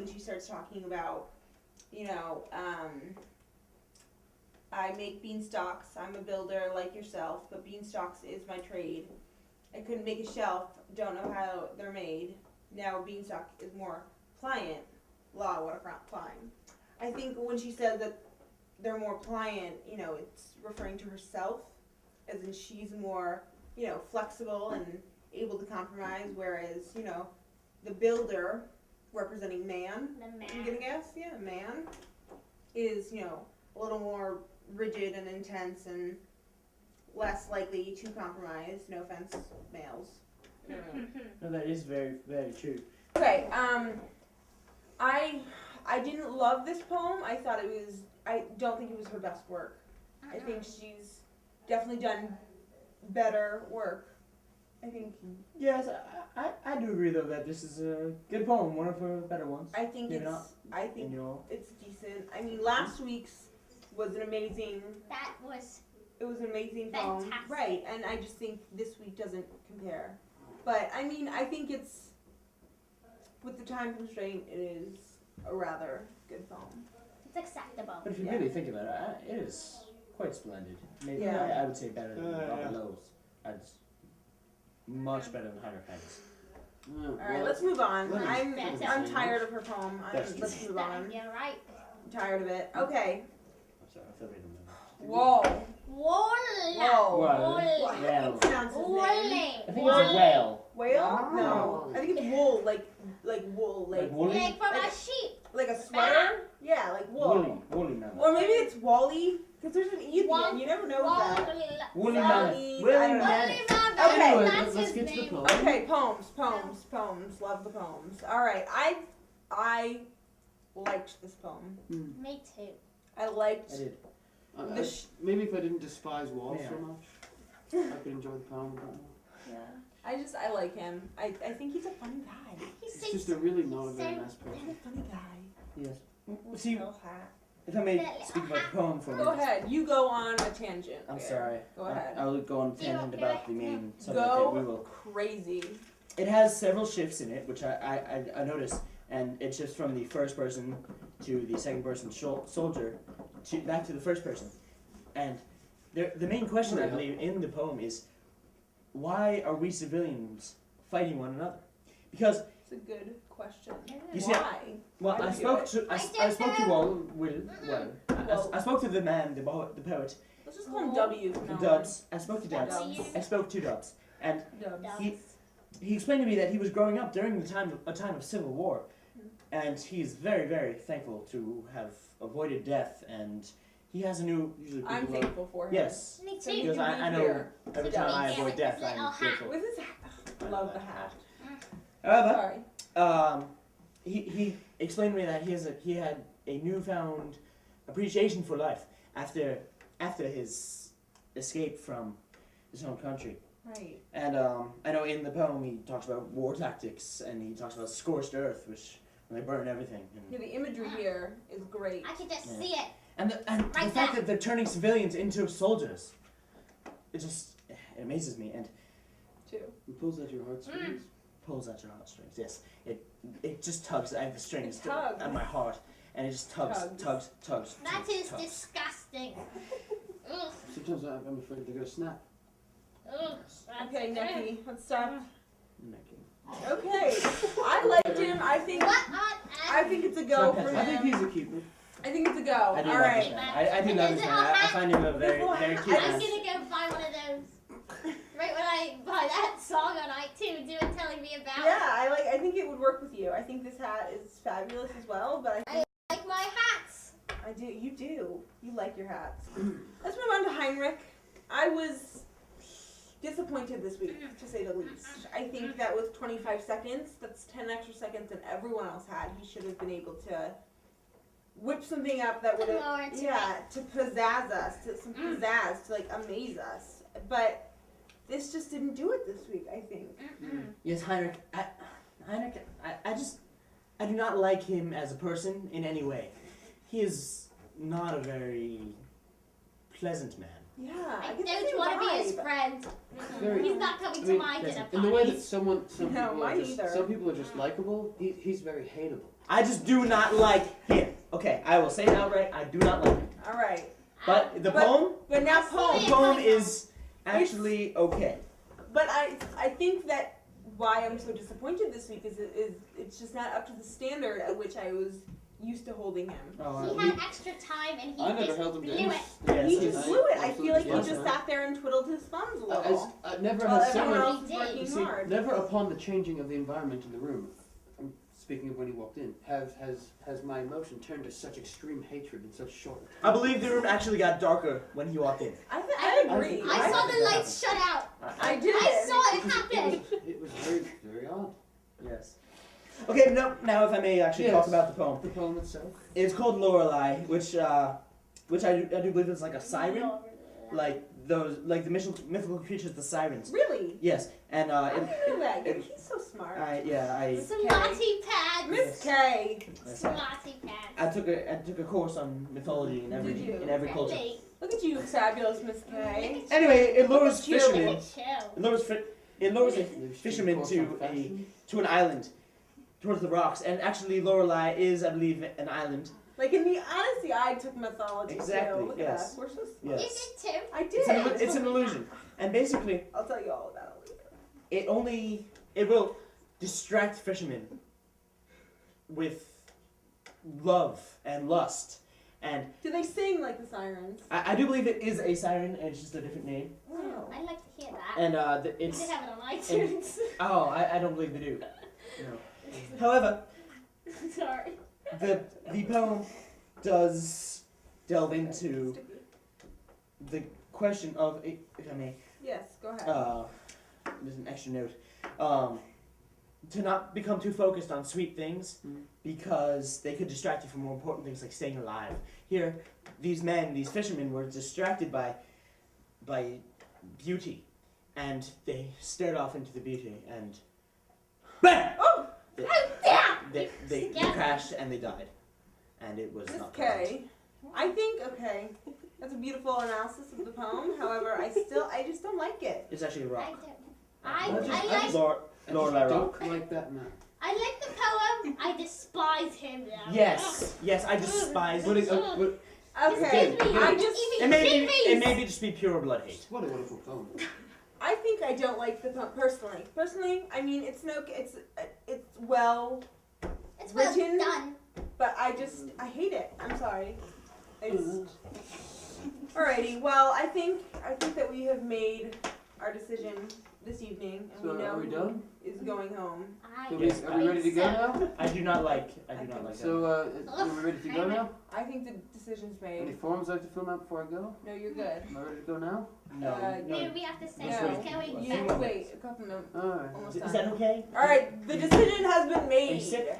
when she starts talking about, I make beanstalks. I'm a builder like yourself, but beanstalks is my trade. I couldn't make a shelf. Don't know how they're made. Now beanstalk is more pliant. Waterfront pliant. I think when she said that they're more pliant, it's referring to herself, as in she's more, flexible and able to compromise, whereas, the builder, representing man, I'm gonna guess, man, is, a little more rigid and intense and less likely to compromise. No offense, males. No, that is very, very true. Okay, I didn't love this poem. I don't think it was her best work. I think she's definitely done better work. I think. Yes, I do agree though that this is a good poem, one of her better ones. I think it's decent. I mean, last week's was an amazing. It was an amazing poem, right? And I just think this week doesn't compare. But I mean, I think it's with the time constraint, it is a rather good poem. It's acceptable. But if you really think about it, it is quite splendid. Maybe I would say better than Robert Lowell's. It's much better than Heinrich Heine's. All right, let's move on. I'm tired of her poem. Let's move on. Yeah, right. I'm tired of it. Okay. I'm sorry, I feel reading them. Whoa. Wole. Well. I think it's a whale. Whale? No. I think it's wool, like wool, Like woolly? Like from a sheep. like a sweater. Yeah, like wool. Woolly mammoth. Or maybe it's Wally, because there's an E at the end. You never know with that. Woolly mammoth. Woolly mammoth. Okay. Anyway, That's let's his get to the name. poem. Okay, poems. Love the poems. All right, I liked this poem. Me too. I liked. I did. Maybe if I didn't despise Wall Yeah. so much, I could enjoy the poem. Yeah. I like him. I think he's a funny guy. It's just a really not a very nice He's person. a funny guy. Yes. See, Little hat. if I may speak about the poem for a Go minute. ahead. You go on a tangent. I'm there. sorry. Go ahead. I will go on a tangent about the main subject Go that we will. crazy. It has several shifts in it, which I noticed, and it shifts from the first person to the second person soldier back to the first person. And the main question, I believe, in the poem is, why are we civilians fighting one another? Because It's a good question. You see, Why? well, Why I do spoke it? to I spoke to I spoke to the man, the poet, Let's just call him W. from the now on. Dubs. I spoke to Dubs. Dubs. I spoke to Dubs, and Dubs. he explained to me that he was growing up during a time of civil war, and he's very, very thankful to have avoided death, and he has a new. I'm thankful for him. Yes, Me So too. you because can I be know here. every He time does. I Yeah, avoid with death, his little I'm hat. grateful. With his hat. Love the hat. However, Sorry. he explained to me that he had a newfound appreciation for life after his escape from his home country. Right. And I know in the poem he talks about war tactics, and he talks about scorched earth, which when they burn everything. Yeah, the imagery here is great. I can just Yeah. see it. And the Right fact there. that they're turning civilians into soldiers, it amazes me and Too. It pulls at your heartstrings. pulls at your heartstrings. Yes, it just tugs. I have the strings tugs. at my heart, and it just tugs. That is tugs. disgusting. Ugh. Sometimes I'm afraid they're gonna snap. Ugh. Okay, Nicky, let's stop. Necking. Okay, I liked him. I think it's a go for him. I think he's a keeper. I think it's a go. I do All love right. this man. I do love this man. I find him a very, very cute I'm man. gonna go buy one of those. Right when I buy that song on iTunes, do it telling me about. Yeah, I think it would work with you. I think this hat is fabulous as well, but I think Like my hats. I do. You do. You like your hats. Let's move on to Heinrich. I was disappointed this week, to say the least. I think that with 25 seconds, that's 10 extra seconds than everyone else had. He should have been able to whip something up that would have, to pizzazz us, to some pizzazz, to like amaze us. But this just didn't do it this week, I think. Yes, Heinrich. I do not like him as a person in any way. He is not a very pleasant man. Yeah, I get the don't same want to be his vibe. friend. Very- He's not coming I to mean, my dinner In the way that party. some No, people are mine just either. some people are just likable, he's very hateable. I just do not like him. Okay, I will say it outright. I do not like it. All right. But the But- poem, But now I poem. see the poem is actually okay. But I think that why I'm so disappointed this week is it's just not up to the standard at which I was used to holding him. Oh, He had extra time and he I never just held him blew to it. Yes, He yes. just blew it. I feel like he Yes, just sir. sat there and twiddled his thumbs a little. Never While has everyone someone. else is He did. working See, hard. never upon the changing of the environment in the room. I'm speaking of when he walked in. Has my emotion turned to such extreme hatred in such short. I believe the room actually got darker when he walked in. I agree. I saw the lights shut out. I did. I saw it It happen. was very very odd. Yes. Okay, now if I may actually talk Yes. about the poem. The poem itself. It's called Lorelei, which I do believe is like a siren, like the mythical creatures, the sirens. Really? Yes, and I didn't know that. He's so smart. I Smarty pad. Miss K. Smarty pad. I took a course on mythology in Did you? every culture. Really? Look at you, fabulous Miss K. Anyway, it lures Look at you. fishermen. Chill. It lures a Maybe fisherman course to on fashion. an island, towards the rocks, and actually Lorelei is, I believe, an island. Like in the honesty, I took mythology Exactly, too. Look yes. at us. We're so smart. You Yes. did too. I did. It's an illusion, and basically I'll tell you all about it later. it will distract fishermen with love and lust, and Do they sing like the sirens? I do believe it is a siren, and it's just a different name, Wow. I'd like to hear that. and You it's should have it on iTunes. oh I don't believe they do. No. However, Sorry. the poem does delve into Sticky. the question of, if I may, Yes, go ahead. there's an extra note, to not become too focused on sweet things because they could distract you from more important things like staying alive. Here, these fishermen were distracted by beauty, and they stared off into the beauty, and BAM! Oh! They crashed and they died, and it was Miss not K. I think that's a beautiful analysis of the poem. However, I just don't like it. It's actually a I rock. don't. I Lorelei rock. Don't like that man. I like the poem. I despise him now. Yes, I despise But it. Okay, Excuse me. I just It may just be pure blood hate. What a wonderful poem. I think I don't like the poem personally. Personally, I mean it's well, It's well Written. done. but I hate it. I'm sorry. Alrighty. Well, I think that we have made our decision this evening, and So we know are we who done? is going home. So Yes, are we ready to go now? I do not like that. So are we ready to go now? I think the decision's Any made. forms I have to fill out before I go? No, you're good. Am I ready to go now? No, No, no. we have to say Yes, No, who's going you back. wait a couple minutes. Alright. Almost Is done. that okay? All right, the decision has been Are you made. sick?